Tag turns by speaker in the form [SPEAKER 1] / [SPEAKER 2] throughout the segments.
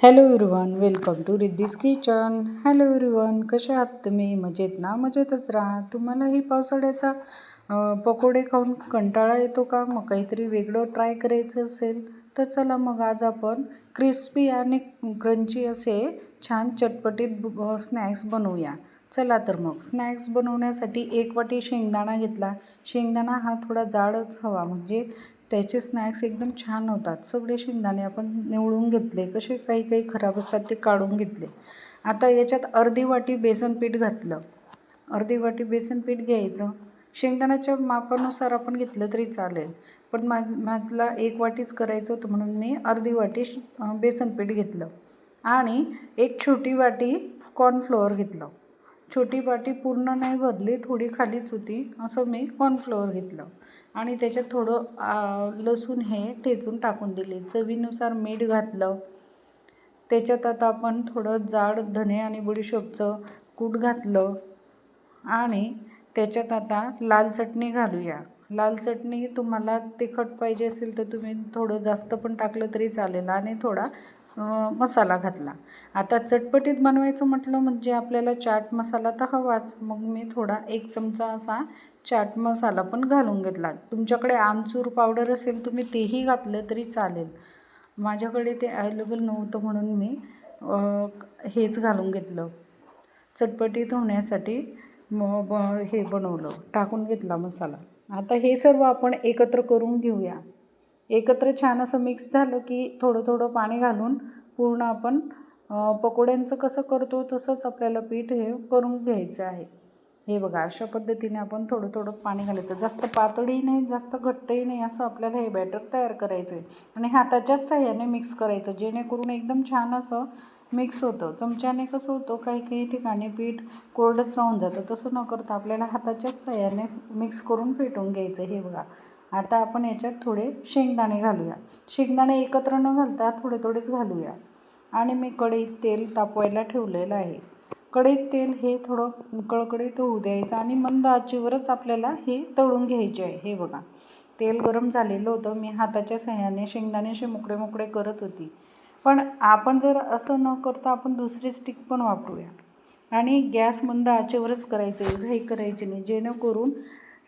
[SPEAKER 1] Hello everyone, welcome to Riddhi's kitchen. Hello everyone, कसे आहात तुम्ही? मजेत ना? मजेतच राहा. तुम्हालाही पावसाळ्याचा पकोडे खाऊन कंटाळा येतो का? मग काहीतरी वेगळं ट्राय करायचं असेल तर चला मग आज आपण क्रिस्पी आणि क्रंची असे छान चटपटीत स्नॅक्स बनवूया. चला तर मग स्नॅक्स बनवण्यासाठी 1 वाटी शेंगदाणा घेतला. शेंगदाणा हा थोडा जाडच हवा, म्हणजे त्याचे स्नॅक्स एकदम छान होतात. सगळे शेंगदाणे आपण निवडून घेतले, कसे काही काही खराब असतात ते काढून घेतले. आता याच्यात अर्धी वाटी बेसन पीठ घातलं. अर्धी वाटी बेसन पीठ घ्यायचं. शेंगदाण्याच्या मापानुसार आपण घेतलं तरी चालेल, पण मला 1 वाटीच करायचं होतं म्हणून मी अर्धी वाटी बेसन पीठ घेतलं. आणि 1 छोटी वाटी कॉर्नफ्लोअर घेतलं. छोटी वाटी पूर्ण नाही भरली, थोडी खालीच होती, असं मी कॉर्नफ्लोअर घेतलं. आणि त्याच्यात थोडं लसूण हे ठेचून टाकून दिले. चवीनुसार मीठ घातलं. त्याच्यात आता आपण थोडं जाड धने आणि बडीशोपचं कूट घातलं. आणि त्याच्यात आता लाल चटणी घालूया. लाल चटणी तुम्हाला तिखट पाहिजे असेल तर तुम्ही थोडं जास्त पण टाकलं तरी चालेल. आणि थोडा मसाला घातला. आता चटपटीत बनवायचं म्हटलं म्हणजे आपल्याला चाट मसाला तर हवाच. मग मी थोडा 1 चमचा असा चाट मसाला पण घालून घेतला. तुमच्याकडे आमचूर पावडर असेल तुम्ही तेही घातलं तरी चालेल. माझ्याकडे ते अवेलेबल नव्हतं म्हणून मी हेच घालून घेतलं. चटपटीत होण्यासाठी हे बनवलं, टाकून घेतला मसाला. आता हे सर्व आपण एकत्र करून घेऊया. एकत्र छान असं मिक्स झालं की थोडं थोडं पाणी घालून पूर्ण आपण पकोड्यांचं कसं करतो तसंच आपल्याला पीठ हे करून घ्यायचं आहे. हे बघा, अशा पद्धतीने आपण थोडं थोडं पाणी घालायचं. जास्त पातळही नाही, जास्त घट्टही नाही, असं आपल्याला हे बॅटर तयार करायचं आहे. आणि हाताच्याच साह्याने मिक्स करायचं, जेणेकरून एकदम छान असं मिक्स होतं. चमच्याने कसं होतं, काही काही ठिकाणी पीठ कोरडंच राहून जातं. तसं न करता आपल्याला हाताच्याच साह्याने मिक्स करून फेटून घ्यायचं. हे बघा, आता आपण याच्यात थोडे शेंगदाणे घालूया. शेंगदाणे एकत्र न घालता थोडे थोडेच घालूया. आणि मी कढईत तेल तापवायला ठेवलेलं आहे. कढईत तेल हे थोडं कळकळीत होऊ द्यायचं आणि मंद आचेवरच आपल्याला हे तळून घ्यायचे आहे. हे बघा, तेल गरम झालेलं होतं. मी हाताच्या साह्याने शेंगदाणे असे मोकळे मोकळे करत होती. पण आपण जर असं न करता आपण दुसरी स्टिक पण वापरूया. आणि गॅस मंद आचेवरच करायचं आहे, घाई करायची नाही, जेणेकरून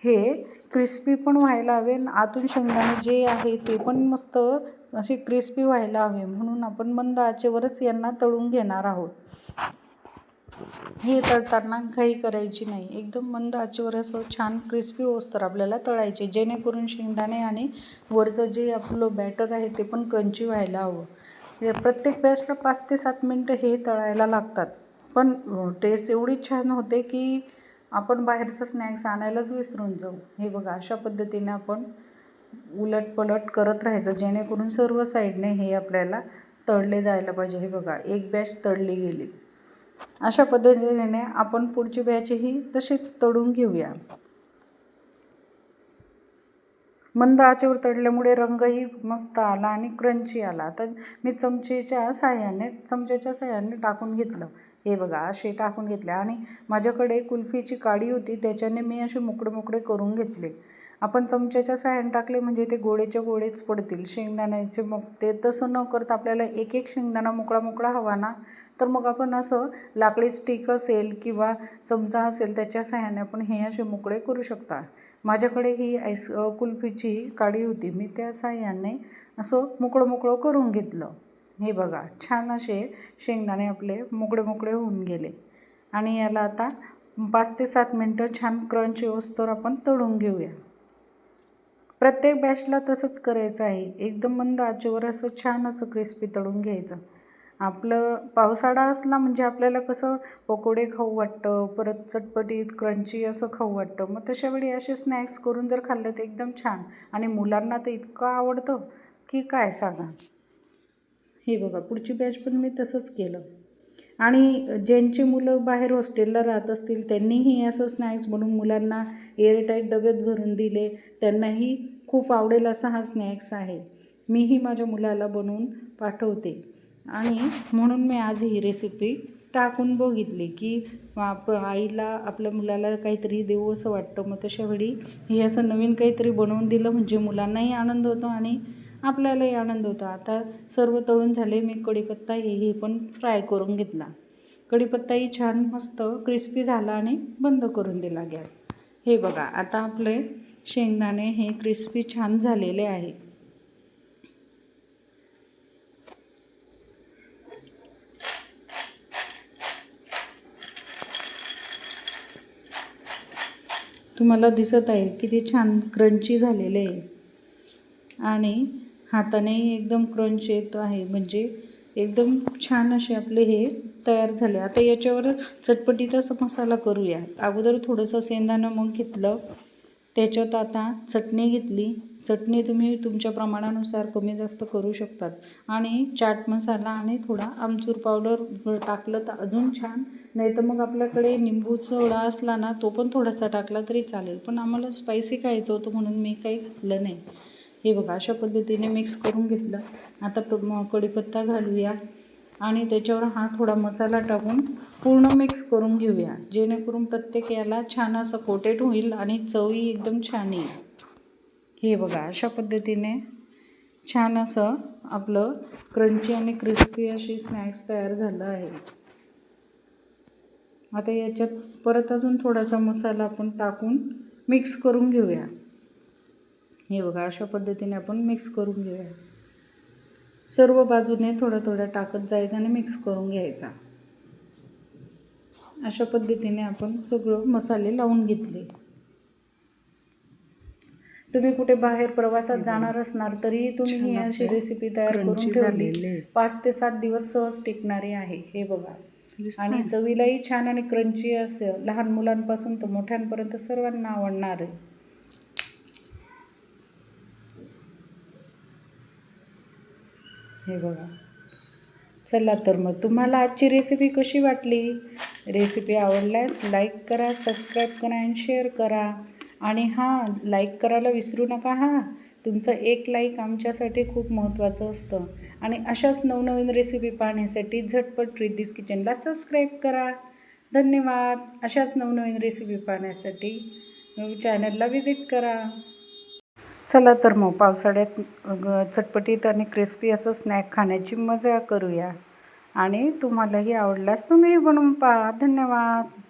[SPEAKER 1] हे क्रिस्पी पण व्हायला हवे. आतून शेंगदाणे जे आहे ते पण मस्त असे क्रिस्पी व्हायला हवे, म्हणून आपण मंद आचेवरच यांना तळून घेणार आहोत. हे तळताना घाई करायची नाही, एकदम मंद आचेवर असं छान क्रिस्पी होईस्तोवर आपल्याला तळायचे, जेणेकरून शेंगदाणे आणि वरचं जे आपलं बॅटर आहे ते पण क्रंची व्हायला हवं. प्रत्येक बॅचला 5 ते 7 मिनटं हे तळायला लागतात. पण टेस्ट एवढी छान होते की आपण बाहेरचं स्नॅक्स आणायलाच विसरून जाऊ. हे बघा, अशा पद्धतीने आपण उलटपलट करत राहायचं, जेणेकरून सर्व साईडने हे आपल्याला तळले जायला पाहिजे. हे बघा, एक बॅच तळली गेली. अशा पद्धतीने आपण पुढची बॅचही तशीच तळून घेऊया. मंद आचेवर तळल्यामुळे रंगही मस्त आला आणि क्रंची आला. आता मी चमच्याच्या साह्याने टाकून घेतलं. हे बघा, असे टाकून घेतले. आणि माझ्याकडे कुल्फीची काडी होती, त्याच्याने मी असे मोकळे मोकळे करून घेतले. आपण चमच्याच्या साह्याने टाकले म्हणजे ते गोळेच्या गोळेच पडतील शेंगदाण्याचे. मग ते तसं न करता आपल्याला एक एक शेंगदाणा मोकळा मोकळा हवा ना, तर मग आपण असं लाकडी स्टिक असेल किंवा चमचा असेल त्याच्या साह्याने आपण हे असे मोकळे करू शकता. माझ्याकडे ही कुल्फीची काडी होती, मी त्या साह्याने असं मोकळं मोकळं करून घेतलं. हे बघा, छान असे शेंगदाणे आपले मोकळे मोकळे होऊन गेले. आणि याला आता 5 ते 7 मिनटं छान क्रंच होईस्तोवर आपण तळून घेऊया. प्रत्येक बॅचला तसंच करायचं आहे, एकदम मंद आचेवर असं छान असं क्रिस्पी तळून घ्यायचं. आपलं पावसाळा असला म्हणजे आपल्याला कसं पकोडे खाऊ वाटतं, परत चटपटीत क्रंची असं खाऊ वाटतं. मग तशावेळी असे स्नॅक्स करून जर खाल्लं तर एकदम छान. आणि मुलांना तर इतकं आवडतं की काय सांगा. हे बघा, पुढची बॅच पण मी तसंच केलं. आणि ज्यांची मुलं बाहेर हॉस्टेलला राहत असतील त्यांनीही असं स्नॅक्स बनवून मुलांना एअरटाईट डब्यात भरून दिले, त्यांनाही खूप आवडेल असा हा स्नॅक्स आहे. मीही माझ्या मुलाला बनवून पाठवते. आणि म्हणून मी आज ही रेसिपी टाकून बघितली की आईला आपल्या मुलाला काहीतरी देऊ असं वाटतं. मग तशावेळी हे असं नवीन काहीतरी बनवून दिलं म्हणजे मुलांनाही आनंद होतो आणि आपल्यालाही आनंद होता. आता सर्व तळून झाले. मी कढीपत्ता हे पण फ्राय करून घेतला. कढीपत्ताही छान मस्त क्रिस्पी झाला आणि बंद करून दिला गॅस. हे बघा, आता आपले शेंगदाणे हे क्रिस्पी छान झालेले आहे. तुम्हाला दिसत आहे किती छान क्रंची झालेले आहे आणि हातानेही एकदम क्रंच येतो आहे. म्हणजे एकदम छान असे आपले हे तयार झाले. आता याच्यावर चटपटीत असा मसाला करूया. अगोदर थोडंसं शेंगदाणा मग घेतलं, त्याच्यात आता चटणी घेतली. चटणी तुम्ही तुमच्या प्रमाणानुसार कमी जास्त करू शकतात आणि चाट मसाला आणि थोडा आमचूर पावडर टाकलं तर अजून छान. नाही तर मग आपल्याकडे निंबू सोडा असला ना, तो पण थोडासा टाकला तरी चालेल. पण आम्हाला स्पायसी खायचं होतं म्हणून मी काही घातलं नाही. हे बघा, अशा पद्धतीने मिक्स करून घेतलं. आता कढीपत्ता घालूया आणि त्याच्यावर हा थोडा मसाला टाकून पूर्ण मिक्स करून घेऊया, जेणेकरून प्रत्येक याला छान असं कोटेड होईल आणि चवही एकदम छान येईल. हे बघा, अशा पद्धतीने छान असं आपलं क्रंची आणि क्रिस्पी अशी स्नॅक्स तयार झालं आहे. आता याच्यात परत अजून थोडासा मसाला आपण टाकून मिक्स करून घेऊया. हे बघा, अशा पद्धतीने आपण मिक्स करून घेऊया. सर्व बाजूने थोडं थोडं टाकत जायचं आणि मिक्स करून घ्यायचा. अशा पद्धतीने आपण सगळं मसाले लावून घेतले. तुम्ही कुठे बाहेर प्रवासात जाणार असणार तरी तुम्ही ही अशी रेसिपी तयार करून ठेवली, 5 ते 7 दिवस सहज टिकणारी आहे. हे बघा, आणि चवीलाही छान आणि क्रंची असेल. लहान मुलांपासून तर मोठ्यांपर्यंत सर्वांना आवडणार आहे. हे बघा, चला तर मग तुम्हाला आजची रेसिपी कशी वाटली? रेसिपी आवडल्यास लाईक करा, सबस्क्राईब करा आणि शेअर करा. आणि हां, लाईक करायला विसरू नका. तुमचं एक लाईक आमच्यासाठी खूप महत्त्वाचं असतं. आणि अशाच नवनवीन रेसिपी पाहण्यासाठी झटपट रिद्धीज किचनला सबस्क्राईब करा. धन्यवाद. अशाच नवनवीन रेसिपी पाहण्यासाठी चॅनलला व्हिजिट करा. चला तर मग पावसाळ्यात चटपटीत आणि क्रिस्पी असं स्नॅक खाण्याची मजा करूया. आणि तुम्हालाही आवडल्यास तुम्ही बनवून पहा. धन्यवाद.